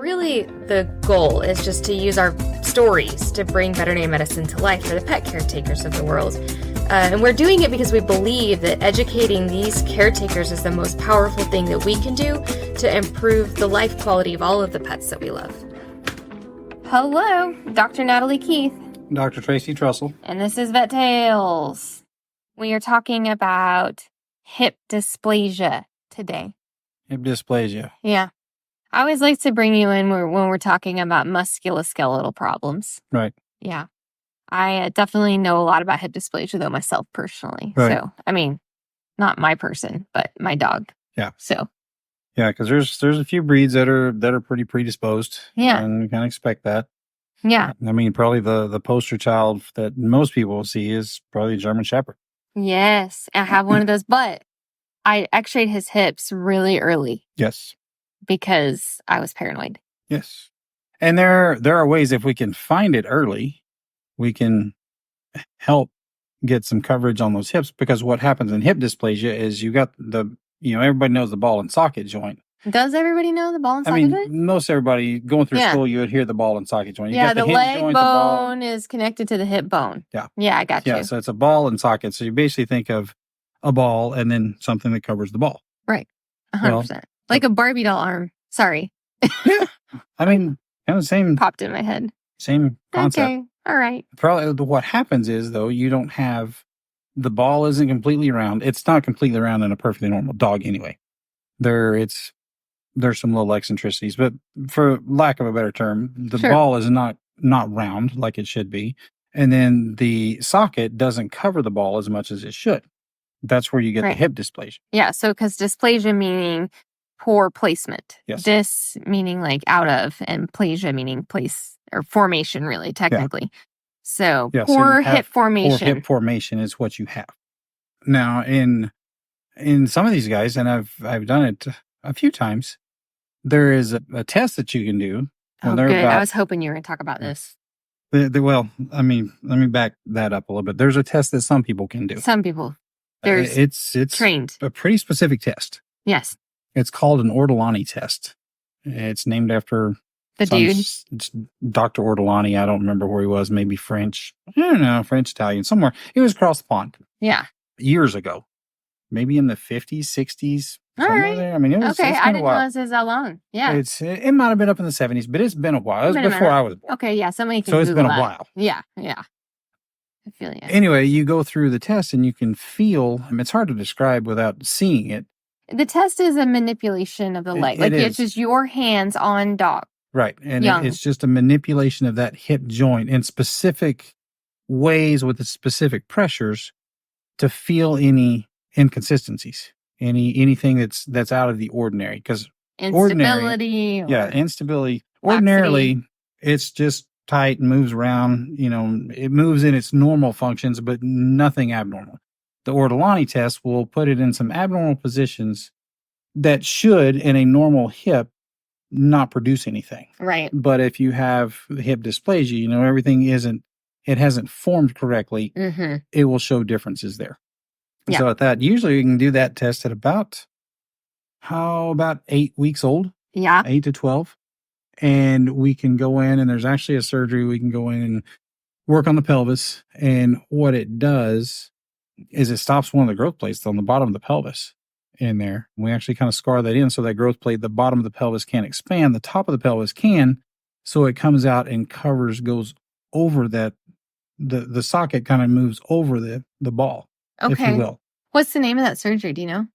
really the goal is just to use our stories to bring veterinary medicine to life for the pet caretakers of the world. And we're doing it because we believe that educating these caretakers is the most powerful thing that we can do to improve the life quality of all of the pets that we love. Hello, Dr. Natalie Keith. Dr. Tracy Trussell. And this is Vet Tales. We are talking about hip dysplasia today. Hip dysplasia. Yeah. I always like to bring you in when we're talking about musculoskeletal problems. Right. Yeah. I definitely know a lot about hip dysplasia, though, myself personally. Right. So, I mean, not my person, but my dog. Yeah. So. Yeah, because there's a few breeds that are pretty predisposed. Yeah. And you kind of expect that. Yeah. I mean, probably the poster child that most people see is probably a German Shepherd. Yes. I have one of those, but I x-rayed his hips really early. Yes. Because I was paranoid. Yes. And there are ways, if we can find it early, we can help get some coverage on those hips, because what happens in hip dysplasia is you got everybody knows the ball and socket joint. Does everybody know the ball and socket joint? Most everybody going through school, you would hear the ball and socket joint. You got the leg joint, bone is connected to the hip bone. Yeah. Yeah, I got you. Yeah, so it's a ball and socket. So you basically think of a ball and then something that covers the ball. Right. 100%. Like a Barbie doll arm. Sorry. Yeah. I mean, kind of same. Popped in my head. Same concept. Okay. All right. Probably what happens is, though, you don't have, the ball isn't completely round. It's not completely round in a perfectly normal dog anyway. There's some little eccentricities, but for lack of a better term, the ball is not round like it should be. And then the socket doesn't cover the ball as much as it should. That's where you get the hip dysplasia. Yeah. So, because dysplasia meaning poor placement. Yes. Dys meaning like out of, and plasia meaning place or formation, really, technically. Yeah. So, poor hip formation. Poor hip formation is what you have. Now, in some of these guys, and I've done it a few times, there is a test that you can do. When good. I was hoping you were going to talk about this. Well, I mean, let me back that up a little bit. There's a test that some people can do. Some people. It's trained. A pretty specific test. Yes. It's called an Ortolani test. It's named after the dude. It's Dr. Ortolani. I don't remember where he was. Maybe French. I don't know. French, Italian, somewhere. He was across the pond. Yeah. Years ago. Maybe in the 50s, 60s. All right. There. I mean, it's been I didn't realize it was that long. Yeah. It might have been up in the 70s, but it's been a while. It was before I was born. Okay, yeah. Somebody can So it's Google been a that. while. Yeah. I feel you. Anyway, you go through the test and you can feel, it's hard to describe without seeing it. The test is a manipulation of the leg. It's just your hands on dog. Right. And it's just a manipulation of that hip joint in specific ways with the specific pressures to feel any inconsistencies, anything that's out of the ordinary. Because instability. Instability. Ordinarily, it's just tight and moves around. It moves in its normal functions, but nothing abnormal. The Ortolani test will put it in some abnormal positions that should, in a normal hip, not produce anything. Right. But if you have hip dysplasia, everything hasn't formed correctly. Mm-hmm. It will show differences there. Yeah. So at that, usually you can do that test at about 8 weeks old. Yeah. 8 to 12. And we can go in, and there's actually a surgery. We can go in and work on the pelvis. And what it does is it stops one of the growth plates on the bottom of the pelvis in there. We actually kind of scar that in so that growth plate, the bottom of the pelvis can't expand. The top of the pelvis can. So it comes out and goes over that. The socket kind of moves over the ball, if you will. What's the name of that surgery? Do you know?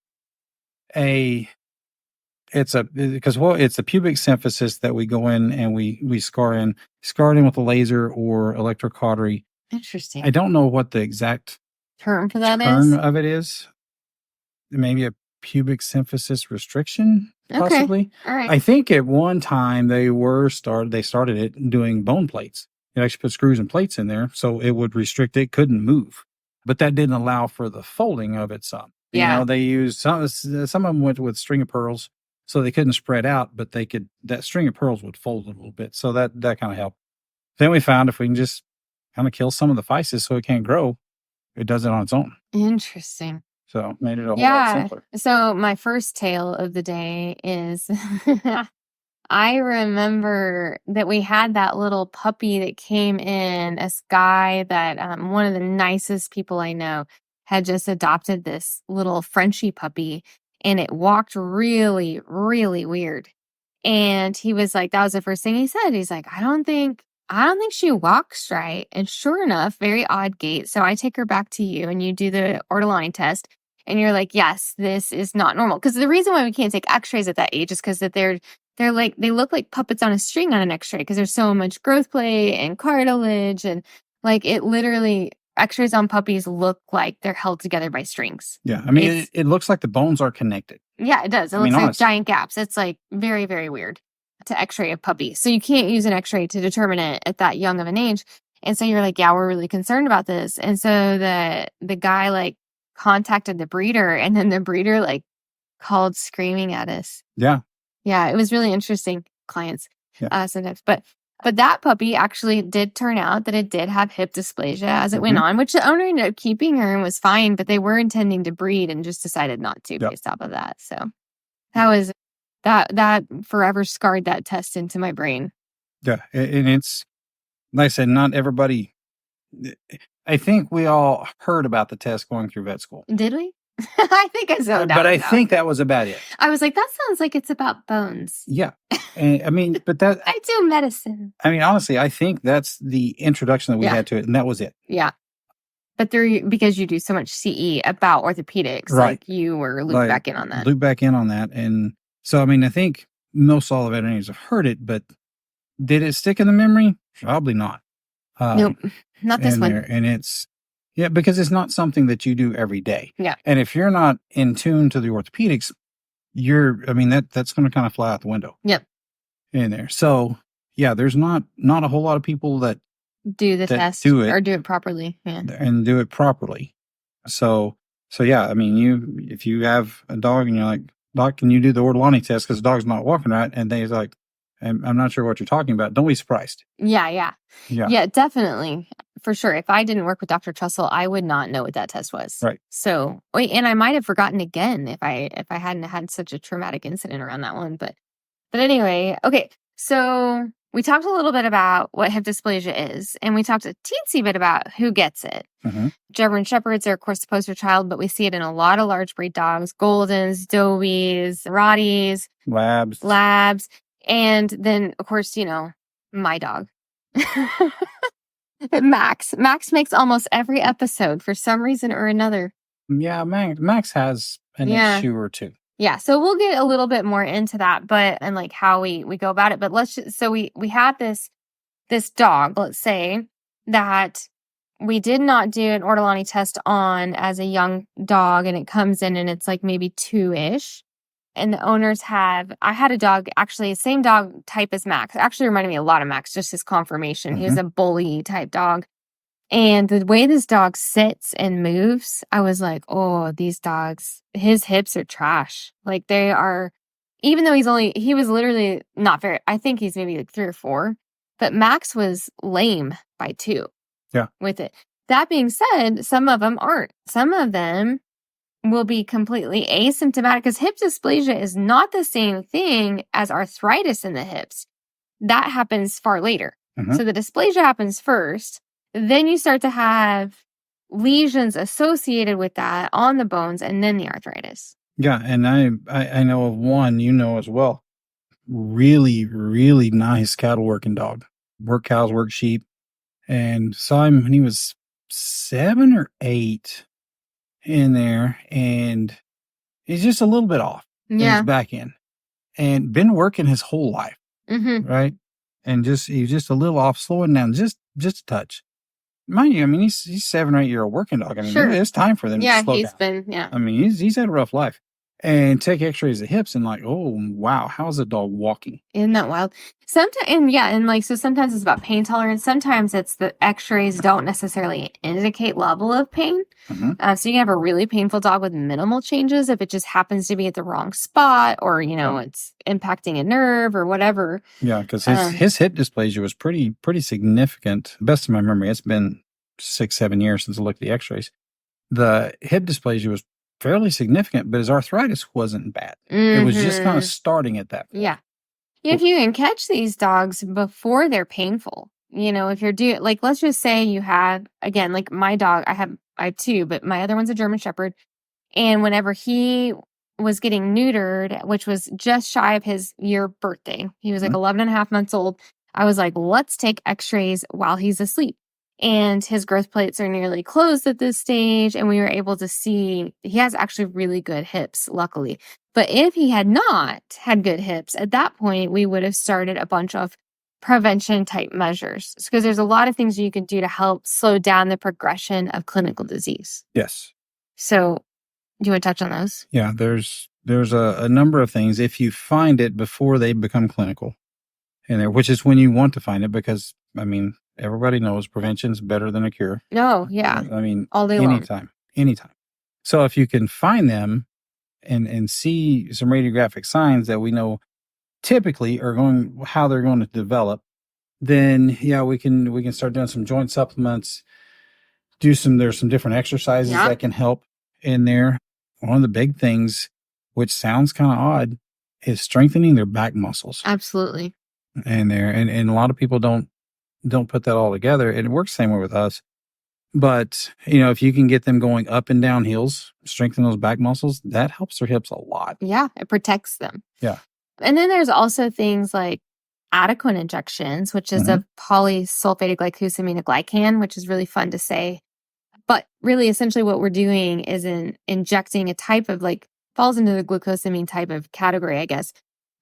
It's a pubic symphysis that we go in and we scar it in with a laser or electrocautery. Interesting. I don't know what the exact term for that of it is. Maybe a pubic symphysis restriction, possibly. Okay. All right. I think at one time they started it doing bone plates. It actually put screws and plates in there, so it would restrict it, couldn't move. But that didn't allow for the folding of it some. Yeah. They used some of them went with string of pearls, so they couldn't spread out, but that string of pearls would fold a little bit. So that kind of helped. Then we found if we can just kind of kill some of the physis so it can't grow, it does it on its own. Interesting. So made it a whole lot simpler. So my first tale of the day is I remember that we had that little puppy that came in, this guy that one of the nicest people I know had just adopted this little Frenchie puppy, and it walked really, really weird. And he was like, that was the first thing he said. He's like, I don't think she walks right. And sure enough, very odd gait. So I take her back to you and you do the Ortolani test. And you're like, yes, this is not normal. Because the reason why we can't take x-rays at that age is because that they're like, they look like puppets on a string on an x-ray because there's so much growth plate and cartilage. And like it literally, x-rays on puppies look like they're held together by strings. Yeah. I mean, it looks like the bones are connected. Yeah, it does. It looks like giant gaps. It's like very, very weird to x-ray a puppy. So you can't use an x-ray to determine it at that young of an age. And so you're like, yeah, we're really concerned about this. And so the guy like contacted the breeder, and then the breeder like called screaming at us. Yeah. Yeah, it was really interesting, clients sometimes. But that puppy actually did turn out that it did have hip dysplasia as it went on, which the owner ended up keeping her and was fine, but they were intending to breed and just decided not to based off of that. So that was that forever scarred that test into my brain. Yeah. And it's, like I said, not everybody, I think we all heard about the test going through vet school. Did we? I think I zoned out. But I think that was about it. I was like, that sounds like it's about bones. Yeah. And I mean, but that... I do medicine. I mean, honestly, I think that's the introduction that we had to it, and that was it. Yeah. But because you do so much CE about orthopedics, like you were looped back in on that. Looped back in on that. And so, I mean, I think most all the veterinarians have heard it, but did it stick in the memory? Probably not. Nope. Not this one. And it's... Yeah, because it's not something that you do every day. Yeah. And if you're not in tune to the orthopedics, that's going to kind of fly out the window. Yep. In there. So, yeah, there's not a whole lot of people that do the test or do it properly. Yeah. And do it properly. So yeah, I mean, if you have a dog and you're like, Doc, can you do the Ortolani test because the dog's not walking right? And they're like, I'm not sure what you're talking about. Don't be surprised. Yeah, definitely. For sure. If I didn't work with Dr. Trussell, I would not know what that test was. Right. So, and I might have forgotten again if I hadn't had such a traumatic incident around that one. But anyway, okay. So we talked a little bit about what hip dysplasia is, and we talked a teensy bit about who gets it. German Shepherds are, of course, the poster child, but we see it in a lot of large breed dogs, Goldens, Dobies, Rotties, Labs. And then, of course, my dog. Max makes almost every episode for some reason or another. Yeah, Max has an issue or two. Yeah, so we'll get a little bit more into that, and like how we go about it. But we have this dog, let's say, that we did not do an Ortolani test on as a young dog, and it comes in and it's like maybe 2-ish. And the owners I had a dog, actually, same dog type as Max. It actually reminded me a lot of Max, just his conformation. He was a bully type dog. And the way this dog sits and moves, I was like, oh, these dogs, his hips are trash. Like they are, even though he was literally not very, I think he's maybe like 3 or 4, but Max was lame by 2 with it. That being said, some of them aren't. Some of them will be completely asymptomatic because hip dysplasia is not the same thing as arthritis in the hips. That happens far later. So the dysplasia happens first. Then you start to have lesions associated with that on the bones and then the arthritis. Yeah. And I know of one, as well. Really, really nice cattle working dog. Work cows, work sheep. And saw him when he was 7 or 8 in there. And he's just a little bit off in his back end. And been working his whole life. Right? And he's just a little off, slowing down just a touch. Mind you, I mean, he's 7 or 8 year old working dog. I mean, it's time for them to slow down. I mean, he's had a rough life. And take x-rays of hips and like, oh, wow, how's the dog walking? Isn't that wild? Sometimes, so sometimes it's about pain tolerance. Sometimes it's the x-rays don't necessarily indicate level of pain. So you can have a really painful dog with minimal changes if it just happens to be at the wrong spot or, it's impacting a nerve or whatever. Yeah, because his hip dysplasia was pretty significant. Best of my memory, it's been 6-7 years since I looked at the x-rays. The hip dysplasia was fairly significant, but his arthritis wasn't bad. It was just kind of starting at that point. Yeah. If you can catch these dogs before they're painful, if you're doing, like, let's just say you have, again, like my dog, I have two, but my other one's a German Shepherd. And whenever he was getting neutered, which was just shy of his year birthday, he was like 11 and a half months old. I was like, let's take x-rays while he's asleep. And his growth plates are nearly closed at this stage. And we were able to see he has actually really good hips, luckily. But if he had not had good hips, at that point, we would have started a bunch of prevention type measures, because there's a lot of things you can do to help slow down the progression of clinical disease. Yes. So do you want to touch on those? Yeah, there's a number of things. If you find it before they become clinical, which is when you want to find it, because everybody knows prevention's better than a cure. No, yeah. All day long. Anytime. So if you can find them and see some radiographic signs that we know typically are how they're going to develop, then yeah, we can start doing some joint supplements. There's some different exercises that can help in there. One of the big things, which sounds kind of odd, is strengthening their back muscles. Absolutely. And a lot of people don't put that all together. It works the same way with us. But, if you can get them going up and down hills, strengthen those back muscles, that helps their hips a lot. Yeah, it protects them. Yeah. And then there's also things like Adequan injections, which is a polysulfated glycosaminoglycan, which is really fun to say. But really, essentially what we're doing is injecting a type of, falls into the glucosamine type of category, I guess.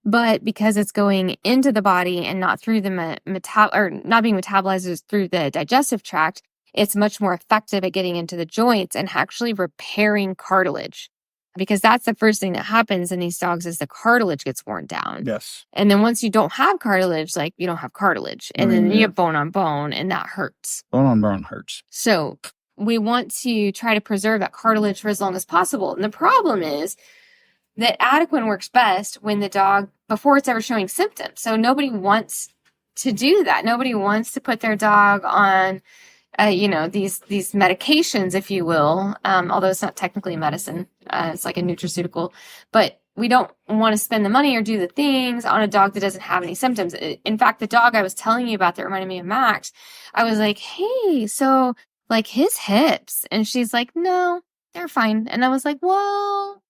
But because it's going into the body and not through the not being metabolized through the digestive tract, it's much more effective at getting into the joints and actually repairing cartilage. Because that's the first thing that happens in these dogs is the cartilage gets worn down. Yes. And then once you don't have cartilage, you don't have cartilage. And then you have bone on bone, and that hurts. Bone on bone hurts. So we want to try to preserve that cartilage for as long as possible. And the problem is that Adequan works best when the dog, before it's ever showing symptoms. So nobody wants to do that. Nobody wants to put their dog on, these medications, if you will, although it's not technically medicine. It's like a nutraceutical. But we don't want to spend the money or do the things on a dog that doesn't have any symptoms. In fact, the dog I was telling you about that reminded me of Max, I was like, hey, so his hips. And she's like, no, they're fine. And I was like, well,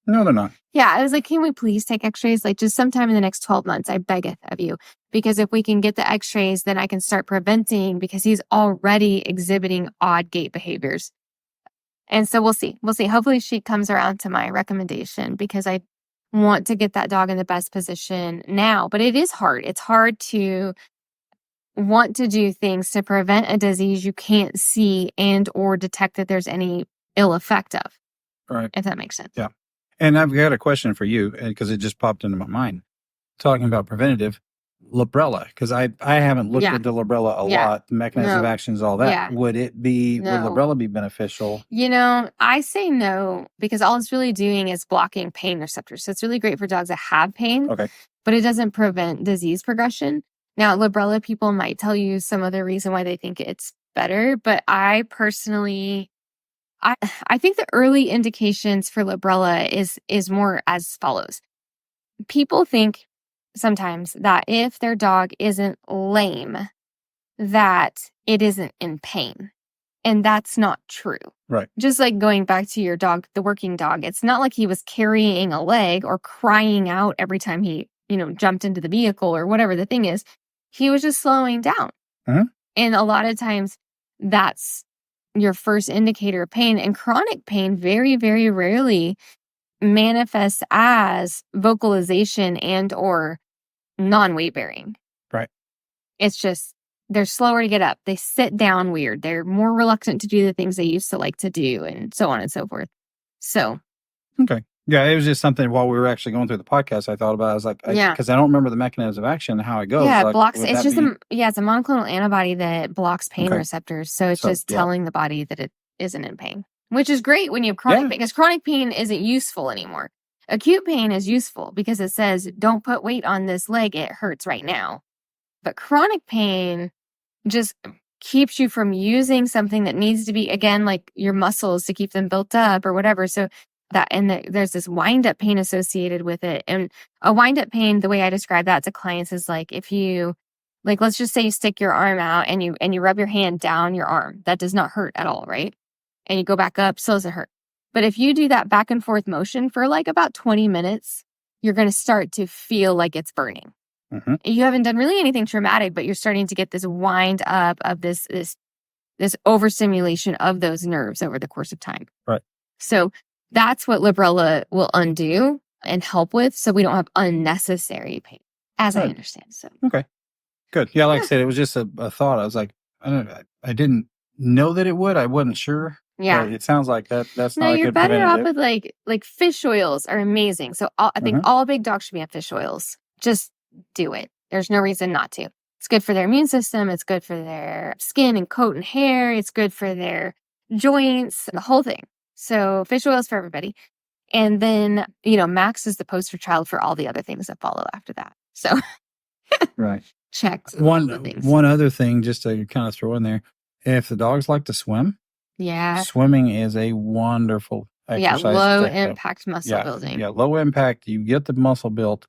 no, they're not. Yeah. I was like, can we please take x-rays? Just sometime in the next 12 months, I beg of you. Because if we can get the x-rays, then I can start preventing, because he's already exhibiting odd gait behaviors. And so we'll see. Hopefully she comes around to my recommendation, because I want to get that dog in the best position now. But it is hard. It's hard to want to do things to prevent a disease you can't see and or detect that there's any ill effect of. Right. If that makes sense. Yeah. And I've got a question for you, because it just popped into my mind. Talking about preventative, Librela, because I haven't looked into Librela a lot, mechanism of actions, all that. Yeah. Would Librela be beneficial? I say no, because all it's really doing is blocking pain receptors. So it's really great for dogs that have pain, but it doesn't prevent disease progression. Now, Librela people might tell you some other reason why they think it's better, but I personally, I think the early indications for Librela is more as follows. People think sometimes that if their dog isn't lame, that it isn't in pain. And that's not true. Right. Just like going back to your dog, the working dog, it's not like he was carrying a leg or crying out every time he, jumped into the vehicle or whatever the thing is. He was just slowing down. Uh-huh. And a lot of times that's your first indicator of pain. And chronic pain very, very rarely manifests as vocalization and or non-weight bearing. Right. It's just they're slower to get up. They sit down weird. They're more reluctant to do the things they used to like to do, and so on and so forth. So. Okay. Yeah, it was just something while we were actually going through the podcast I thought about. I was like, because I don't remember the mechanism of action and how it goes. Yeah, it blocks. It's just it's a monoclonal antibody that blocks pain receptors. So it's just telling the body that it isn't in pain, which is great when you have chronic pain, because chronic pain isn't useful anymore. Acute pain is useful because it says, don't put weight on this leg. It hurts right now. But chronic pain just keeps you from using something that needs to be, again, like your muscles to keep them built up or whatever. So there's this wind-up pain associated with it. And a wind-up pain, the way I describe that to clients is like if you, like, let's just say you stick your arm out and you rub your hand down your arm. That does not hurt at all, right? And you go back up, still doesn't hurt. But if you do that back and forth motion for like about 20 minutes, you're going to start to feel like it's burning. Mm-hmm. You haven't done really anything traumatic, but you're starting to get this wind up of this overstimulation of those nerves over the course of time. Right. So that's what Librela will undo and help with, so we don't have unnecessary pain, as I understand. So okay, good. Yeah, like I said, it was just a thought. I was like, I didn't know that it would. I wasn't sure. Yeah, but it sounds like that's no, not a good you're better off preventative. with like fish oils are amazing. So I think all big dogs should be on fish oils. Just do it. There's no reason not to. It's good for their immune system. It's good for their skin and coat and hair. It's good for their joints, the whole thing. So fish oils for everybody. And then, Max is the poster child for all the other things that follow after that. So right. Check one other thing just to kind of throw in there. If the dogs like to swim, swimming is a wonderful exercise. Yeah, low impact muscle building. Yeah, low impact. You get the muscle built.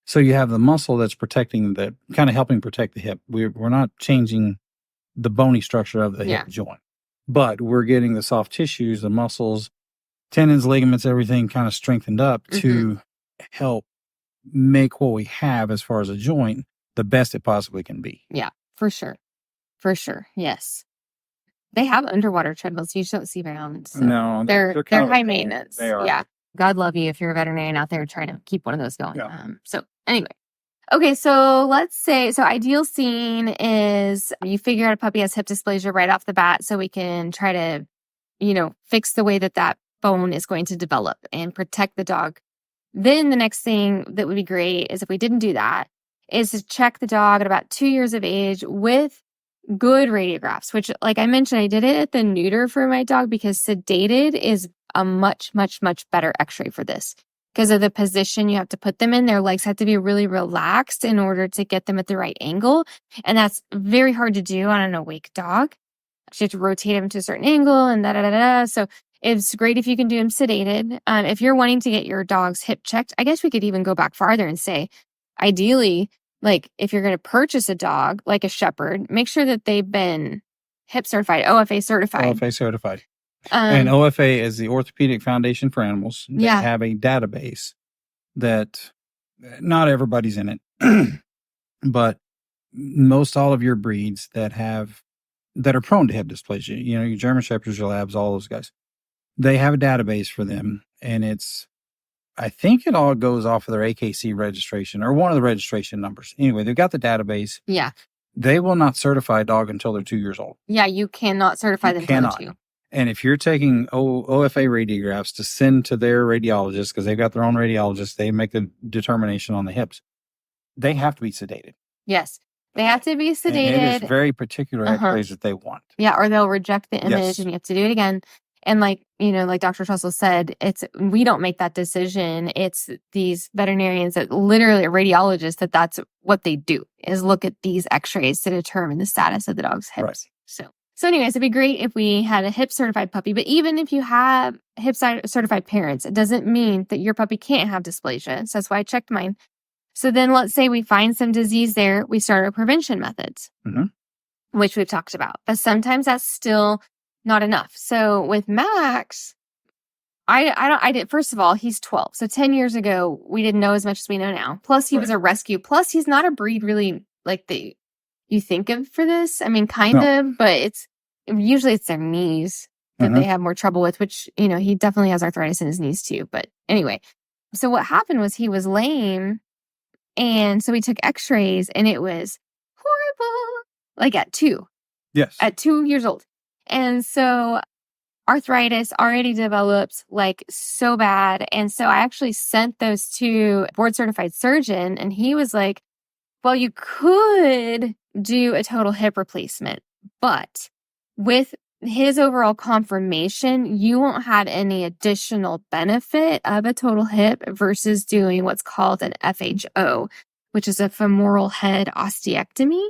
So you have the muscle that's protecting kind of helping protect the hip. We're not changing the bony structure of the hip joint, but we're getting the soft tissues, the muscles, tendons, ligaments, everything kind of strengthened up to help make what we have as far as a joint the best it possibly can be. Yeah, for sure. For sure. Yes. They have underwater treadmills. You just don't see very often. So no, they're high maintenance. They are. Yeah. God love you if you're a veterinarian out there trying to keep one of those going. Yeah. So anyway. Okay, so let's say, ideal scene is you figure out a puppy has hip dysplasia right off the bat so we can try to, fix the way that bone is going to develop and protect the dog. Then the next thing that would be great is if we didn't do that, is to check the dog at about 2 years of age with good radiographs, which, like I mentioned, I did it at the neuter for my dog because sedated is a much, much, much better x-ray for this. Because of the position you have to put them in, their legs have to be really relaxed in order to get them at the right angle. And that's very hard to do on an awake dog. You have to rotate them to a certain angle and da-da-da-da. So it's great if you can do them sedated. If you're wanting to get your dog's hip checked, I guess we could even go back farther and say, ideally, like if you're going to purchase a dog, like a shepherd, make sure that they've been hip certified, OFA certified. OFA certified. And OFA is the Orthopedic Foundation for Animals. They have a database that not everybody's in it, but most all of your breeds that are prone to hip dysplasia, your German Shepherds, your Labs, all those guys, they have a database for them. And I think it all goes off of their AKC registration or one of the registration numbers. Anyway, they've got the database. Yeah. They will not certify a dog until they're 2 years old. Yeah, you cannot certify them until they're 2. And if you're taking OFA radiographs to send to their radiologist, because they've got their own radiologist, they make the determination on the hips, they have to be sedated. Yes, they have to be sedated. And it is very particular x-rays that they want. Yeah, or they'll reject the image and you have to do it again. And like Dr. Trussell said, we don't make that decision. It's these veterinarians that literally are radiologists that's what they do is look at these x-rays to determine the status of the dog's hips. Right. So anyways, it'd be great if we had a hip certified puppy, but even if you have hip certified parents, it doesn't mean that your puppy can't have dysplasia. So that's why I checked mine. So then let's say we find some disease there, we start our prevention methods, which we've talked about, but sometimes that's still not enough. So with Max, I did, first of all, he's 12. So 10 years ago, we didn't know as much as we know now. Plus he was a rescue. Plus he's not a breed really like you think of for this. I mean, kind of, but usually it's their knees that they have more trouble with, which, he definitely has arthritis in his knees too. But anyway, so what happened was he was lame. And so we took x-rays and it was horrible, like at 2. Yes. At 2 years old. And so arthritis already developed like so bad. And so I actually sent those to a board certified surgeon and he was like, well, you could do a total hip replacement, but with his overall confirmation, you won't have any additional benefit of a total hip versus doing what's called an FHO, which is a femoral head osteotomy.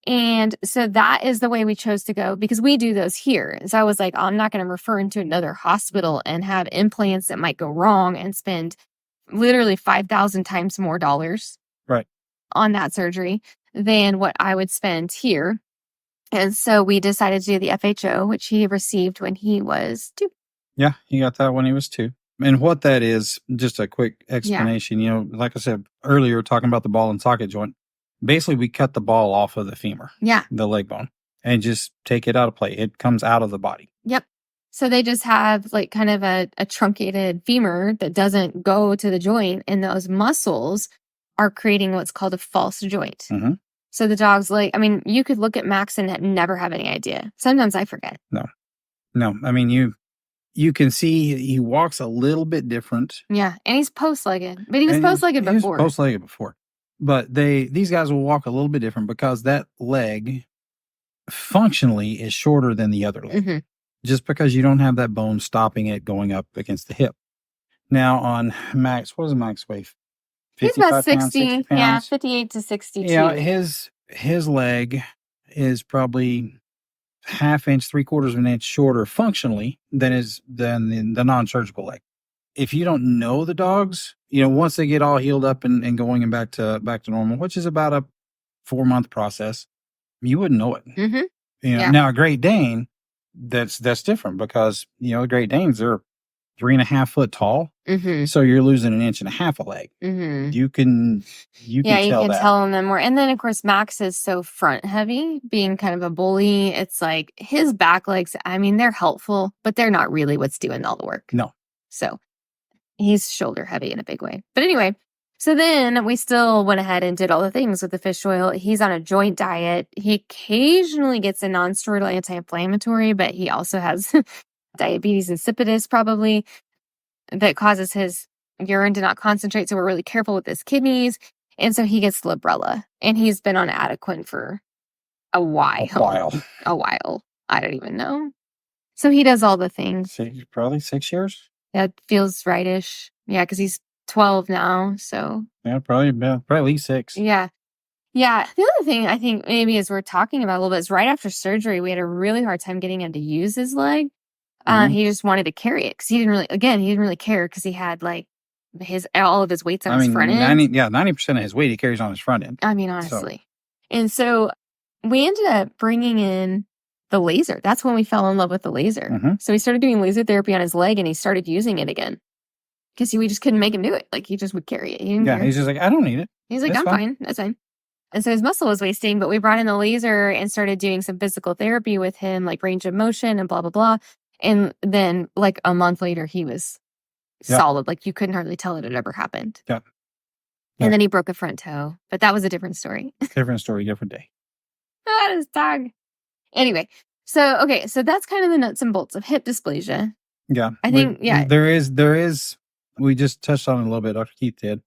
And so that is the way we chose to go because we do those here. So I was like, I'm not going to refer into another hospital and have implants that might go wrong and spend literally 5,000 times more dollars Right. on that surgery than what I would spend here. And so we decided to do the FHO, which he received when he was 2. Yeah, he got that when he was 2. And what that is, just a quick explanation, like I said earlier, talking about the ball and socket joint, basically we cut the ball off of the femur, the leg bone, and just take it out of play. It comes out of the body. Yep. So they just have like kind of a truncated femur that doesn't go to the joint, and those muscles are creating what's called a false joint. Mm-hmm. So the dog's like, I mean, you could look at Max and never have any idea. Sometimes I forget. No. I mean, you can see he walks a little bit different. Yeah. And he's post-legged, but he was post-legged before. He was post-legged before. But these guys will walk a little bit different because that leg functionally is shorter than the other leg. Mm-hmm. Just because you don't have that bone stopping it going up against the hip. Now on Max, what does Max weigh? He's about 60 pounds? Yeah, 58 to 62. Yeah, his leg is probably 1/2 inch, 3/4 of an inch shorter functionally than the non-surgical leg. If you don't know the dogs, once they get all healed up and going and back to normal, which is about a 4-month process, you wouldn't know it. Mm-hmm. Now a Great Dane, that's different because the Great Danes are 3.5 foot tall. Mm-hmm. So you're losing 1.5 inches a leg. Mm-hmm. You can tell them more. And then of course Max is so front heavy, being kind of a bully. It's like his back legs, I mean, they're helpful, but they're not really what's doing all the work. No. So he's shoulder heavy in a big way. But anyway, so then we still went ahead and did all the things with the fish oil. He's on a joint diet. He occasionally gets a non-steroidal anti-inflammatory, but he also has diabetes insipidus probably that causes his urine to not concentrate. So we're really careful with his kidneys. And so he gets Librela, and he's been on Adequan for a while. I don't even know. So he does all the things. Probably 6 years. That feels rightish. Yeah, because he's 12 now. So yeah, probably at least 6. Yeah. Yeah. The other thing I think maybe as we're talking about a little bit is right after surgery, we had a really hard time getting him to use his leg. Mm-hmm. He just wanted to carry it because he didn't really care because he had like all of his weights on his front end. 90% of his weight he carries on his front end. I mean, honestly. And so we ended up bringing in the laser. That's when we fell in love with the laser. Mm-hmm. So we started doing laser therapy on his leg, and he started using it again because we just couldn't make him do it. Like he just would carry it. He's just like, I don't need it. He's like, I'm fine. That's fine. And so his muscle was wasting, but we brought in the laser and started doing some physical therapy with him, like range of motion and blah, blah, blah. And then like a month later, he was solid. Like you couldn't hardly tell it had ever happened. Yeah. And then he broke a front toe, but that was a different story. Different story, different day. That is dog. Anyway, so that's kind of the nuts and bolts of hip dysplasia. Yeah. I think, There is, we just touched on it a little bit, Dr. Keith did.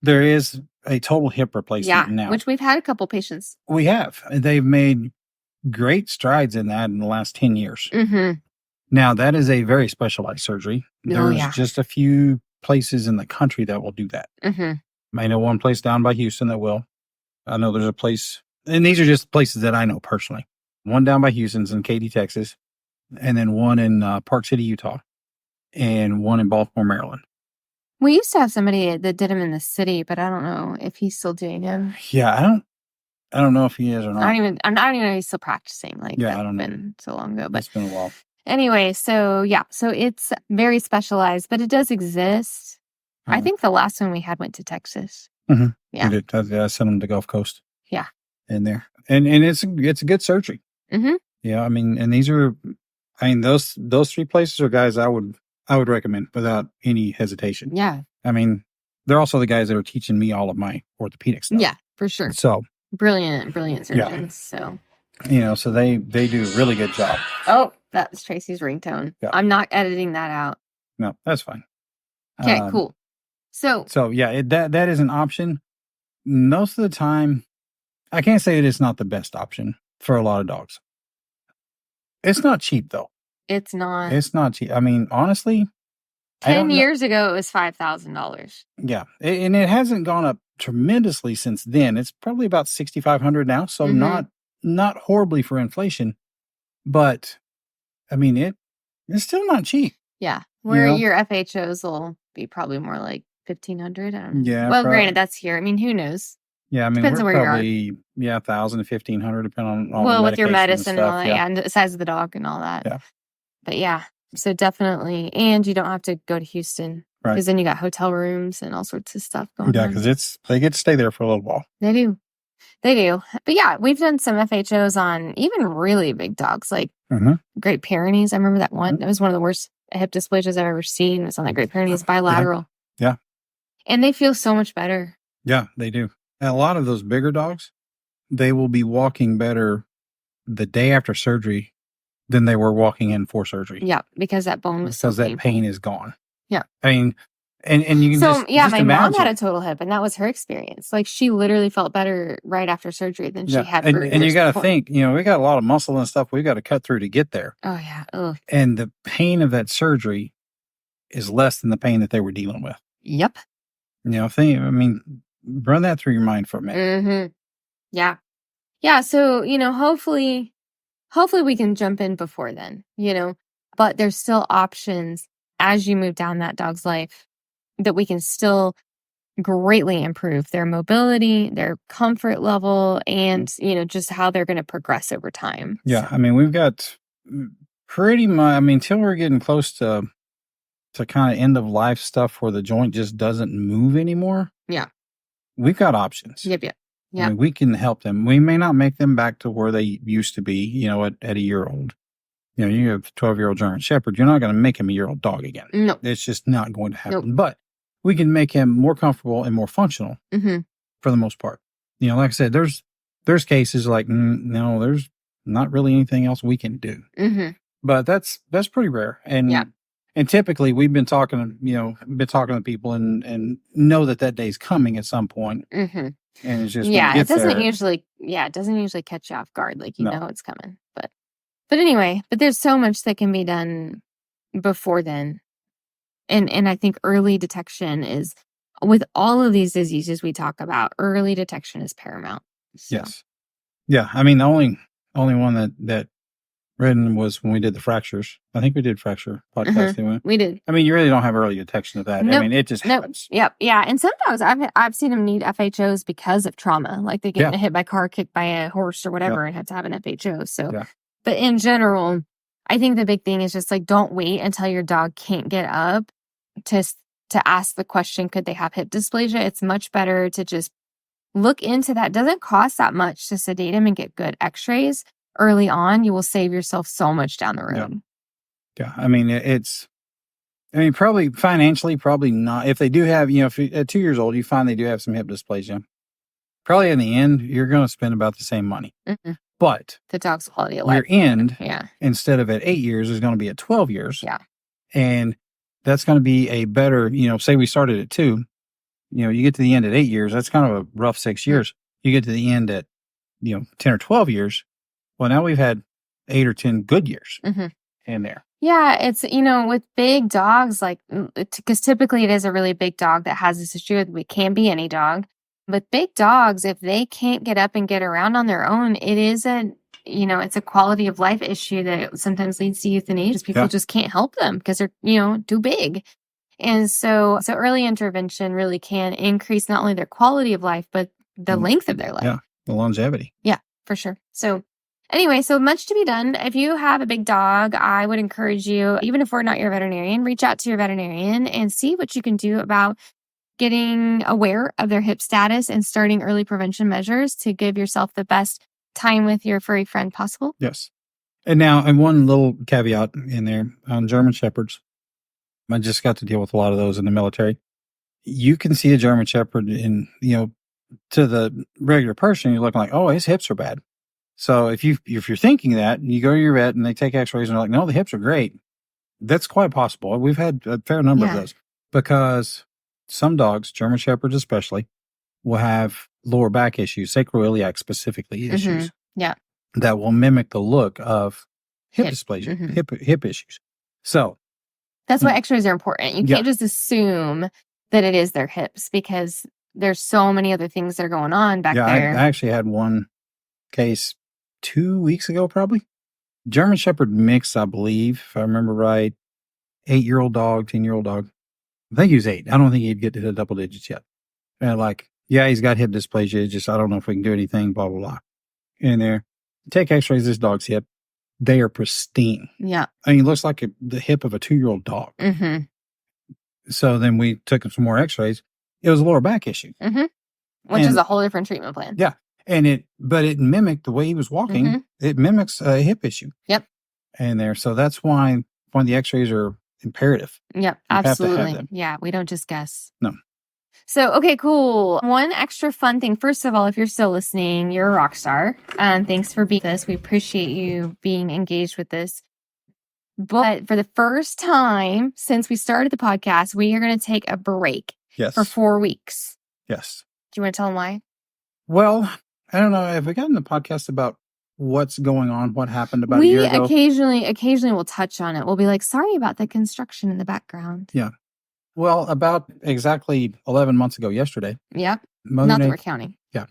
There is a total hip replacement now. Which we've had a couple patients. We have. They've made great strides in that in the last 10 years. Mm-hmm. Now, that is a very specialized surgery. There's just a few places in the country that will do that. Mm-hmm. I know one place down by Houston that will. I know there's a place, and these are just places that I know personally. One down by Houston's in Katy, Texas, and then one in Park City, Utah, and one in Baltimore, Maryland. We used to have somebody that did him in the city, but I don't know if he's still doing him. Yeah, I don't know if he is or not. I don't even know if he's still practicing. Like, I don't know. It's been so long ago, but it's been a while. Anyway, so it's very specialized, but it does exist. Mm-hmm. I think the last one we had went to Texas. Mm-hmm. Yeah, I sent them to Gulf Coast. Yeah, in there, and it's a good surgery. Mm-hmm. Yeah, I mean, and those 3 places are guys I would recommend without any hesitation. Yeah, I mean, they're also the guys that are teaching me all of my orthopedic stuff. Yeah, for sure. So brilliant surgeons. Yeah. So they do a really good job. Oh, that was Tracy's ringtone. Yeah. I'm not editing that out. No, that's fine. Okay, cool. So yeah, that is an option. Most of the time, I can't say that it's not the best option for a lot of dogs. It's not cheap though. It's not. It's not cheap. I mean, honestly, 10 years ago, it was $5,000. Yeah. And it hasn't gone up tremendously since then. It's probably about $6,500 now. So not horribly for inflation, but I mean, it's still not cheap. Yeah. You Where know? your FHOs will be probably more like 1,500. I don't know. Yeah. Well, granted, that's here. I mean, who knows? Yeah. I mean, Depends we're on where you are. probably, 1,000 to 1,500, depending on all the Well, with your medication medicine and all stuff. that, Yeah. and the size of the dog and all that. Yeah. But yeah, so definitely. And you don't have to go to Houston. Right. Because then you got hotel rooms and all sorts of stuff going on. Yeah, because they get to stay there for a little while. They do. They do. But yeah, we've done some FHOs on even really big dogs, like Great Pyrenees. I remember that one. That was one of the worst hip dysplasias I've ever seen. It was on that Great Pyrenees bilateral. Yeah. And they feel so much better. Yeah, they do. And a lot of those bigger dogs, they will be walking better the day after surgery than they were walking in for surgery. Yeah, because that bone was because that pain is gone. Yeah. I mean, and you can just my imagine. mom had a total hip, and that was her experience. Like, she literally felt better right after surgery than she had. And you got to think, we got a lot of muscle and stuff we got to cut through to get there. Oh yeah. Ugh. And the pain of that surgery is less than the pain that they were dealing with. Yep. Run that through your mind for a minute. Mm-hmm. Yeah. Yeah. So, hopefully we can jump in before then, but there's still options as you move down that dog's life that we can still greatly improve their mobility, their comfort level, and, just how they're going to progress over time. Yeah. So. We've got pretty much, till we're getting close to kind of end of life stuff where the joint just doesn't move anymore. Yeah. We've got options. Yep. Yeah. We can help them. We may not make them back to where they used to be, at a year old. You have a 12-year-old German Shepherd. You're not going to make him a year-old dog again. No. It's just not going to happen. Nope. But we can make him more comfortable and more functional for the most part. Like I said, there's cases like, no, there's not really anything else we can do. But that's pretty rare. And typically we've been talking to people and know that day's coming at some point. And it's just it doesn't usually catch you off guard, like know it's coming. But anyway, there's so much that can be done before then. And I think early detection is, with all of these diseases we talk about, early detection is paramount. So. Yes. Yeah. The only one that Redden was when we did the fractures. I think we did fracture podcast. Anyway. We did. You really don't have early detection of that. Nope. It just happens. Yep. Yeah. And some dogs, I've seen them need FHOs because of trauma, like they get hit by a car, kicked by a horse or whatever, and had to have an FHO. So, but in general, I think the big thing is just like, don't wait until your dog can't get up to ask the question, could they have hip dysplasia? It's much better to just look into that. It doesn't cost that much to sedate them and get good x-rays early on. You will save yourself so much down the road. Yeah. It's probably financially, probably not. If they do have, if at 2 years old, you find they do have some hip dysplasia, probably in the end, you're going to spend about the same money. But the dog's quality of life. Your end, instead of at 8 years, is going to be at 12 years. Yeah. And that's going to be a better, say we started at 2, you get to the end at 8 years, that's kind of a rough 6 years. You get to the end at, 10 or 12 years. Well, now we've had 8 or 10 good years in there. Yeah, it's, with big dogs, like, because typically it is a really big dog that has this issue. It can be any dog. But big dogs, if they can't get up and get around on their own, it is it's a quality of life issue that sometimes leads to euthanasia. People just can't help them because they're, too big. And so early intervention really can increase not only their quality of life, but the length of their life. Yeah, the longevity. Yeah, for sure. So anyway, so much to be done. If you have a big dog, I would encourage you, even if we're not your veterinarian, reach out to your veterinarian and see what you can do about getting aware of their hip status and starting early prevention measures to give yourself the best time with your furry friend possible. Yes. And one little caveat in there on German Shepherds. I just got to deal with a lot of those in the military. You can see a German Shepherd in, to the regular person, you're looking like, oh, his hips are bad. So if you're thinking that, you go to your vet and they take x-rays and they're like, no, the hips are great. That's quite possible. We've had a fair number of those because some dogs, German Shepherds especially, will have lower back issues, sacroiliac specifically issues. Yeah. That will mimic the look of hip dysplasia, hip issues. So that's why x-rays are important. You can't just assume that it is their hips because there's so many other things that are going on back there. I actually had one case 2 weeks ago, probably. German Shepherd mix, I believe, if I remember right. 8-year-old dog, 10-year-old dog. I think he was 8. I don't think he'd get to the double digits yet. And he's got hip dysplasia. It's just, I don't know if we can do anything, blah, blah, blah. In there. Take x-rays of this dog's hip. They are pristine. Yeah. I mean, it looks like the hip of a 2-year-old dog. Mm-hmm. So then we took him some more x-rays. It was a lower back issue. Mm-hmm. Which is a whole different treatment plan. Yeah. But it mimicked the way he was walking. Mm-hmm. It mimics a hip issue. Yep. And there. So that's why the x-rays are imperative. Yep. Absolutely. Yeah. We don't just guess. No. So, okay, cool. One extra fun thing. First of all, if you're still listening, you're a rock star. Thanks for being with us. We appreciate you being engaged with this. But for the first time since we started the podcast, we are going to take a break for 4 weeks. Yes. Do you want to tell them why? Well, I don't know. Have we gotten the podcast about what's going on, what happened about a year ago? We occasionally will touch on it. We'll be like, sorry about the construction in the background. Yeah. Well, about exactly 11 months ago yesterday. Yep. Not that we're counting. Yeah.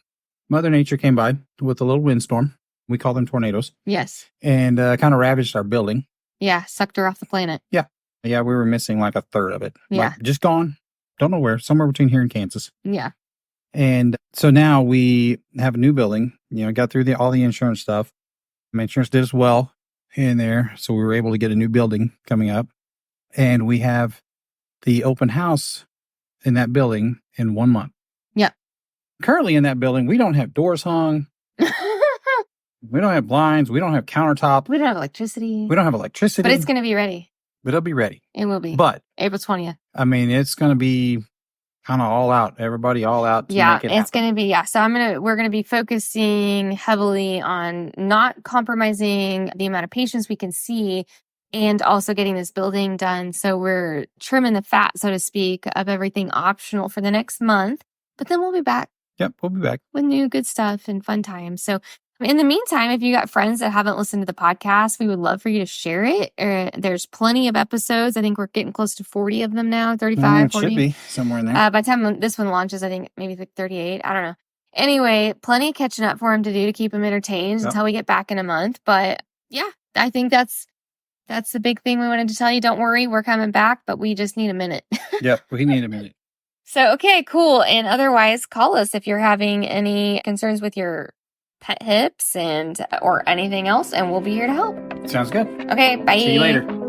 Mother Nature came by with a little windstorm. We call them tornadoes. Yes. And kind of ravaged our building. Yeah. Sucked her off the planet. Yeah. Yeah. We were missing like a third of it. Yeah. Just gone. Don't know where. Somewhere between here and Kansas. Yeah. And so now we have a new building. Got through all the insurance stuff. My insurance did us well in there. So we were able to get a new building coming up. And we have the open house in that building in 1 month. Yeah. Currently in that building, we don't have doors hung. We don't have blinds. We don't have countertop. We don't have electricity. But it's going to be ready. But it'll be ready. It will be. But April 20th. I mean, it's going to be kind of all out. Everybody all out. It's going to be, So we're going to be focusing heavily on not compromising the amount of patients we can see and also getting this building done. So we're trimming the fat, so to speak, of everything optional for the next month. But then we'll be back. Yep, we'll be back with new good stuff and fun times. So in the meantime, if you got friends that haven't listened to the podcast, we would love for you to share it. There's plenty of episodes. I think we're getting close to 40 of them now, 35, 40. Should be somewhere in there. By the time this one launches, I think maybe 38. I don't know. Anyway, plenty of catching up for him to do to keep him entertained until we get back in a month. But yeah, I think that's the big thing we wanted to tell you. Don't worry, we're coming back, but we just need a minute. Yep, we need a minute. So, okay, cool. And otherwise, call us if you're having any concerns with your pet hips or anything else, and we'll be here to help. Sounds good. Okay, bye. See you later.